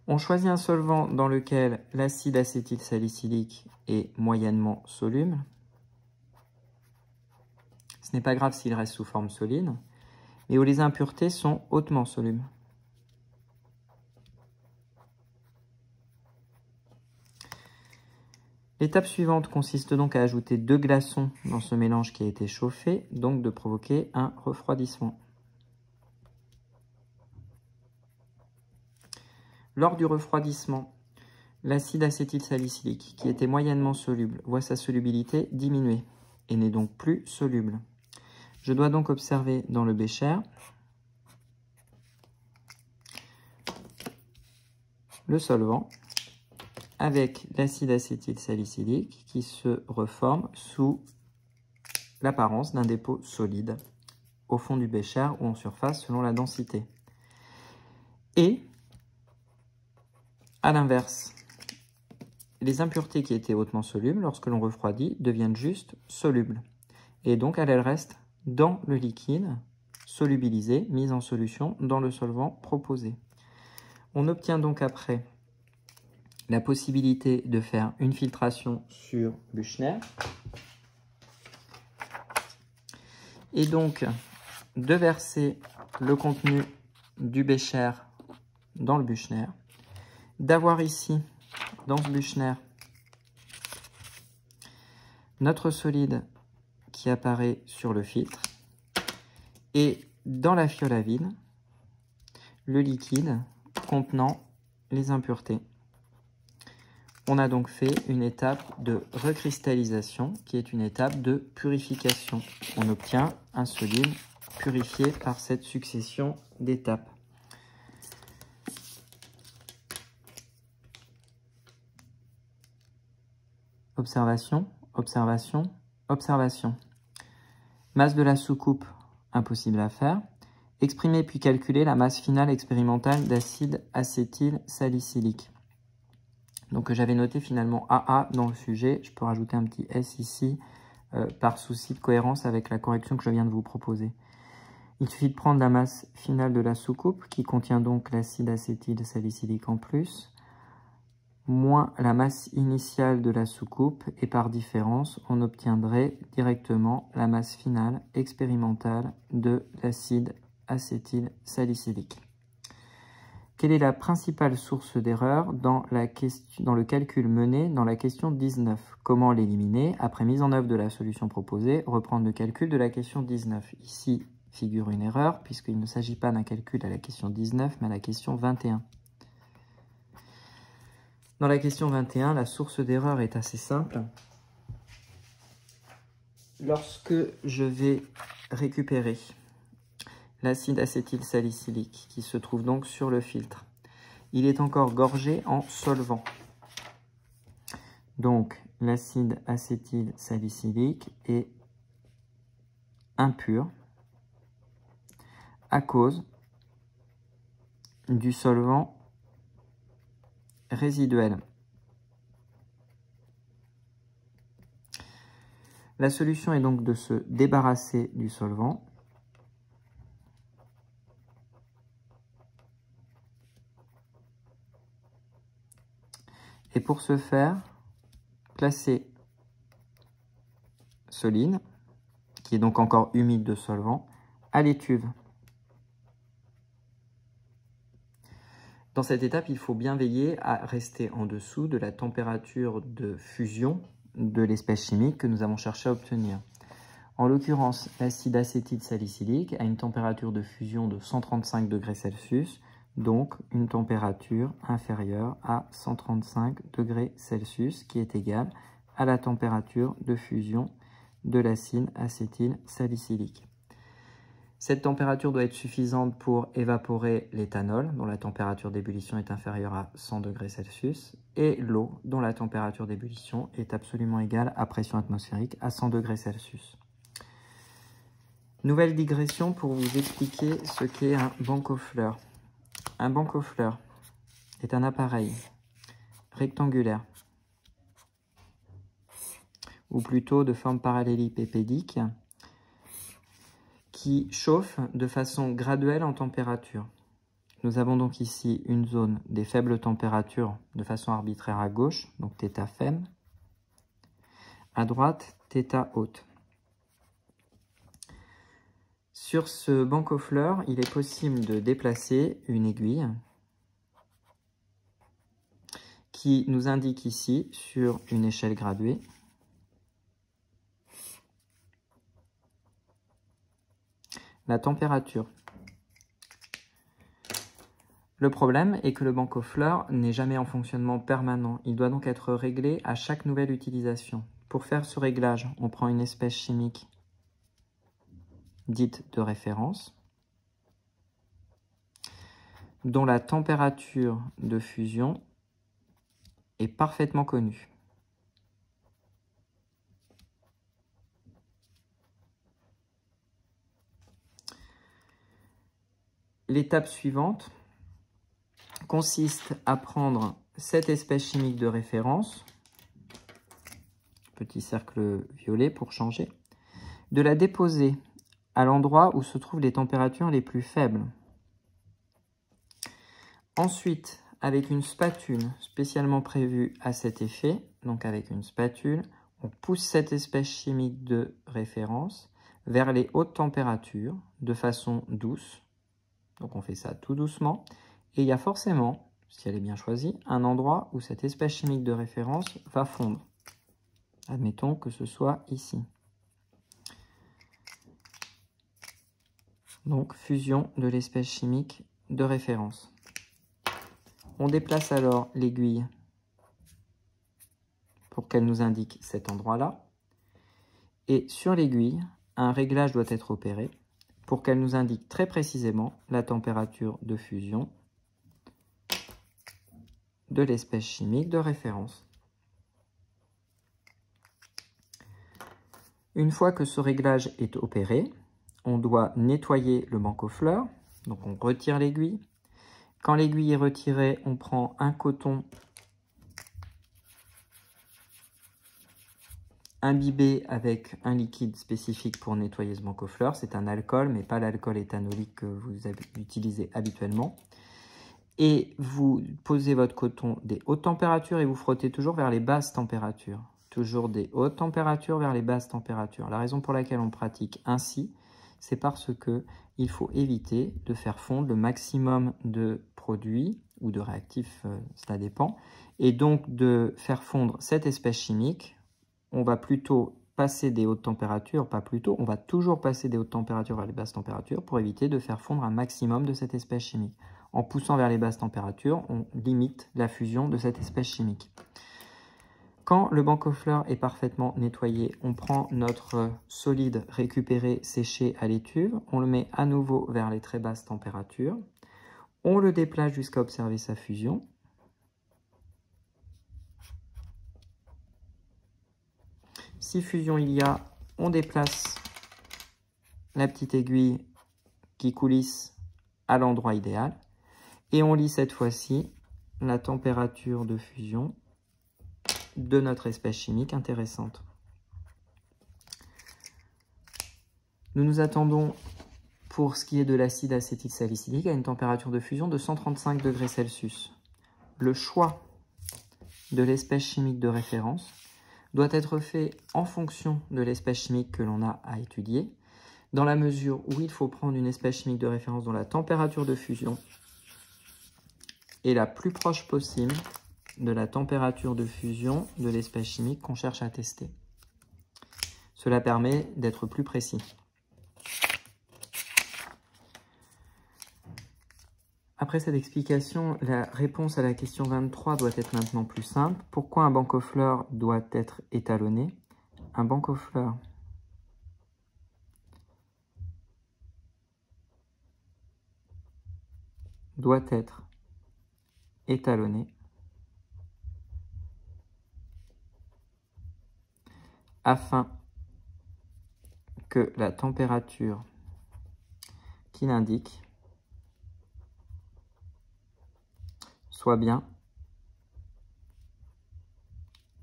On choisit un solvant dans lequel l'acide acétylsalicylique est moyennement soluble. Ce n'est pas grave s'il reste sous forme solide, mais où les impuretés sont hautement solubles. L'étape suivante consiste donc à ajouter 2 glaçons dans ce mélange qui a été chauffé, donc de provoquer un refroidissement. Lors du refroidissement, l'acide acétylsalicylique, qui était moyennement soluble, voit sa solubilité diminuer et n'est donc plus soluble. Je dois donc observer dans le bécher le solvant avec l'acide acétylsalicylique qui se reforme sous l'apparence d'un dépôt solide au fond du bécher ou en surface selon la densité. Et, à l'inverse, les impuretés qui étaient hautement solubles, lorsque l'on refroidit, deviennent juste solubles. Et donc, elles restent dans le liquide, solubilisé, mise en solution dans le solvant proposé. On obtient donc après la possibilité de faire une filtration sur Büchner et donc de verser le contenu du bécher dans le Büchner, d'avoir ici, dans ce Büchner, notre solide qui apparaît sur le filtre, et dans la fiole à vide, le liquide contenant les impuretés. On a donc fait une étape de recristallisation qui est une étape de purification. On obtient un solide purifié par cette succession d'étapes. Observation, observation, observation. Masse de la soucoupe, impossible à faire. Exprimer puis calculer la masse finale expérimentale d'acide acétylsalicylique. Donc j'avais noté finalement AA dans le sujet. Je peux rajouter un petit S ici par souci de cohérence avec la correction que je viens de vous proposer. Il suffit de prendre la masse finale de la soucoupe qui contient donc l'acide acétylsalicylique en plus, moins la masse initiale de la soucoupe, et par différence, on obtiendrait directement la masse finale expérimentale de l'acide acétylsalicylique. Quelle est la principale source d'erreur dans le calcul mené dans la question 19? Comment l'éliminer? Après mise en œuvre de la solution proposée, reprendre le calcul de la question 19. Ici figure une erreur, puisqu'il ne s'agit pas d'un calcul à la question 19, mais à la question 21. Dans la question 21, la source d'erreur est assez simple. Lorsque je vais récupérer l'acide acétylsalicylique qui se trouve donc sur le filtre, il est encore gorgé en solvant. Donc l'acide acétylsalicylique est impur à cause du solvant résiduel. La solution est donc de se débarrasser du solvant. Et pour ce faire, placer ce ligne, qui est donc encore humide de solvant, à l'étuve. Dans cette étape, il faut bien veiller à rester en dessous de la température de fusion de l'espèce chimique que nous avons cherché à obtenir. En l'occurrence, l'acide acétylsalicylique a une température de fusion de 135 degrés Celsius, donc une température inférieure à 135 degrés Celsius, qui est égale à la température de fusion de l'acide acétylsalicylique. Cette température doit être suffisante pour évaporer l'éthanol, dont la température d'ébullition est inférieure à 100 degrés Celsius, et l'eau, dont la température d'ébullition est absolument égale à pression atmosphérique à 100 degrés Celsius. Nouvelle digression pour vous expliquer ce qu'est un banc aux fleurs. Un banc aux fleurs est un appareil rectangulaire, ou plutôt de forme parallélépipédique, qui chauffe de façon graduelle en température. Nous avons donc ici une zone des faibles températures de façon arbitraire à gauche, donc θ faible. À droite, θ haute. Sur ce banc aux fleurs, il est possible de déplacer une aiguille qui nous indique ici, sur une échelle graduée, la température. Le problème est que le banc aux fleurs n'est jamais en fonctionnement permanent. Il doit donc être réglé à chaque nouvelle utilisation. Pour faire ce réglage, on prend une espèce chimique dite de référence, dont la température de fusion est parfaitement connue. L'étape suivante consiste à prendre cette espèce chimique de référence, petit cercle violet pour changer, de la déposer à l'endroit où se trouvent les températures les plus faibles. Ensuite, avec une spatule spécialement prévue à cet effet, donc avec une spatule, on pousse cette espèce chimique de référence vers les hautes températures de façon douce. Donc on fait ça tout doucement. Et il y a forcément, si elle est bien choisie, un endroit où cette espèce chimique de référence va fondre. Admettons que ce soit ici. Donc fusion de l'espèce chimique de référence. On déplace alors l'aiguille pour qu'elle nous indique cet endroit-là. Et sur l'aiguille, un réglage doit être opéré pour qu'elle nous indique très précisément la température de fusion de l'espèce chimique de référence. Une fois que ce réglage est opéré, on doit nettoyer le banc aux fleurs. Donc on retire l'aiguille. Quand l'aiguille est retirée, on prend un coton imbibé avec un liquide spécifique pour nettoyer ce banc aux fleurs. C'est un alcool, mais pas l'alcool éthanolique que vous utilisez habituellement. Et vous posez votre coton des hautes températures et vous frottez toujours vers les basses températures. Toujours des hautes températures vers les basses températures. La raison pour laquelle on pratique ainsi, c'est parce que il faut éviter de faire fondre le maximum de produits ou de réactifs, cela dépend, et donc de faire fondre cette espèce chimique. On va plutôt passer des hautes températures, pas plutôt, on va toujours passer des hautes températures vers les basses températures pour éviter de faire fondre un maximum de cette espèce chimique. En poussant vers les basses températures, on limite la fusion de cette espèce chimique. Quand le banc aux fleurs est parfaitement nettoyé, on prend notre solide récupéré séché à l'étuve, on le met à nouveau vers les très basses températures, on le déplace jusqu'à observer sa fusion. Si fusion il y a, on déplace la petite aiguille qui coulisse à l'endroit idéal et on lit cette fois-ci la température de fusion de notre espèce chimique intéressante. Nous nous attendons, pour ce qui est de l'acide acétylsalicylique, à une température de fusion de 135 degrés Celsius. Le choix de l'espèce chimique de référence doit être fait en fonction de l'espèce chimique que l'on a à étudier, dans la mesure où il faut prendre une espèce chimique de référence dont la température de fusion est la plus proche possible de la température de fusion de l'espèce chimique qu'on cherche à tester. Cela permet d'être plus précis. Après cette explication, la réponse à la question 23 doit être maintenant plus simple. Pourquoi un banc aux fleurs doit être étalonné? Un banc aux fleurs doit être étalonné afin que la température qu'il indique soit bien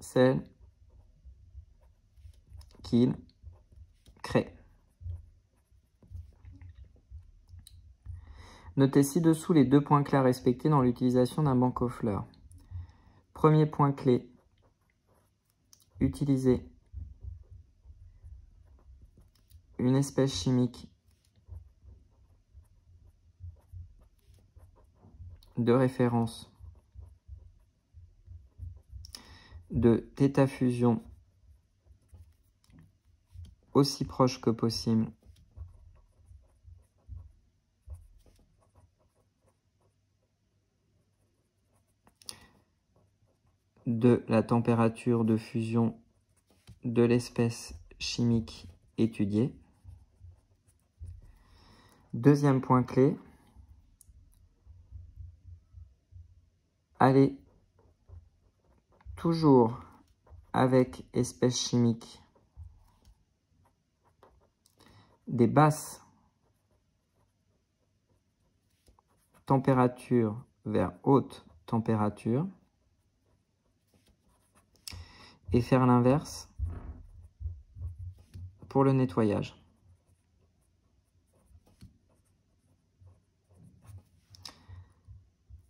celle qu'il crée. Notez ci-dessous les 2 points clés à respecter dans l'utilisation d'un banc aux fleurs. Premier point clé, utiliser une espèce chimique de référence de θ-fusion aussi proche que possible de la température de fusion de l'espèce chimique étudiée. Deuxième point clé, aller toujours avec espèce chimique des basses températures vers haute température et faire l'inverse pour le nettoyage.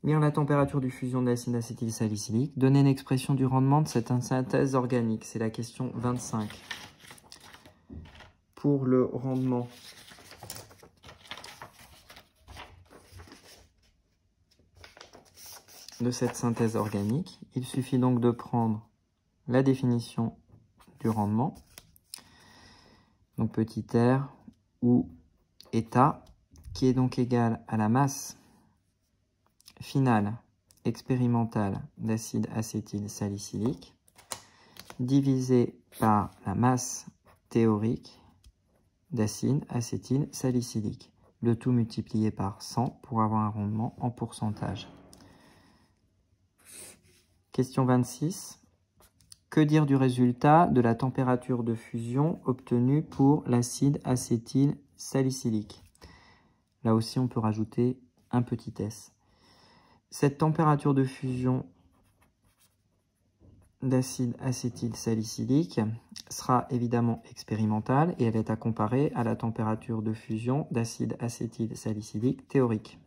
Lire la température de fusion d'acide acétylsalicylique. Donner une expression du rendement de cette synthèse organique. C'est la question 25. Pour le rendement de cette synthèse organique, il suffit donc de prendre la définition du rendement, donc petit r ou état, qui est donc égal à la masse finale expérimentale d'acide acétylsalicylique divisé par la masse théorique d'acide acétylsalicylique. Le tout multiplié par 100 pour avoir un rendement en pourcentage. Question 26. Que dire du résultat de la température de fusion obtenue pour l'acide acétylsalicylique? Là aussi, on peut rajouter un petit s. Cette température de fusion d'acide acétylsalicylique sera évidemment expérimentale et elle est à comparer à la température de fusion d'acide acétylsalicylique théorique,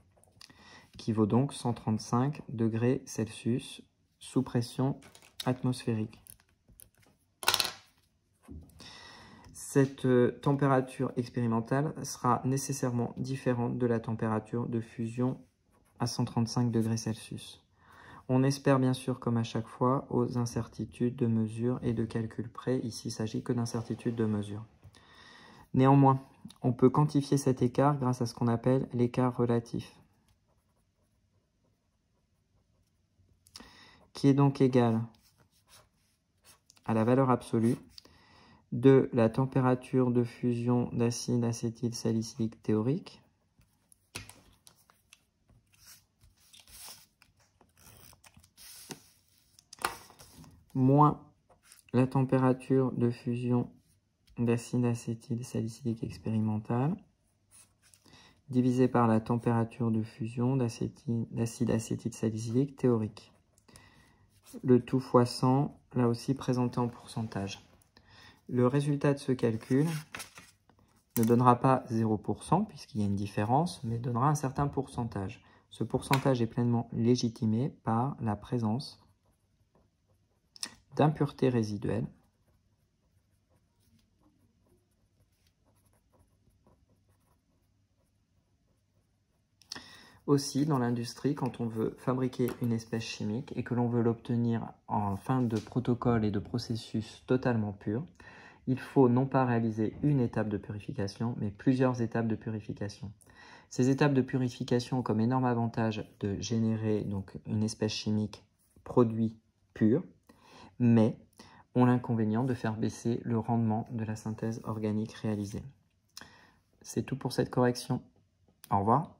qui vaut donc 135 degrés Celsius sous pression atmosphérique. Cette température expérimentale sera nécessairement différente de la température de fusion à 135 degrés Celsius. On espère bien sûr, comme à chaque fois, aux incertitudes de mesure et de calcul près. Ici, il ne s'agit que d'incertitudes de mesure. Néanmoins, on peut quantifier cet écart grâce à ce qu'on appelle l'écart relatif, qui est donc égal à la valeur absolue de la température de fusion d'acide acétylsalicylique théorique moins la température de fusion d'acide acétylsalicylique expérimental divisé par la température de fusion d'acide acétylsalicylique théorique. Le tout fois 100, là aussi présenté en pourcentage. Le résultat de ce calcul ne donnera pas 0% puisqu'il y a une différence, mais donnera un certain pourcentage. Ce pourcentage est pleinement légitimé par la présence d'impuretés résiduelles aussi dans l'industrie, quand on veut fabriquer une espèce chimique et que l'on veut l'obtenir en fin de protocole et de processus totalement pur, il faut non pas réaliser une étape de purification, mais plusieurs étapes de purification. Ces étapes de purification ont comme énorme avantage de générer donc une espèce chimique produit pur, mais ont l'inconvénient de faire baisser le rendement de la synthèse organique réalisée. C'est tout pour cette correction. Au revoir.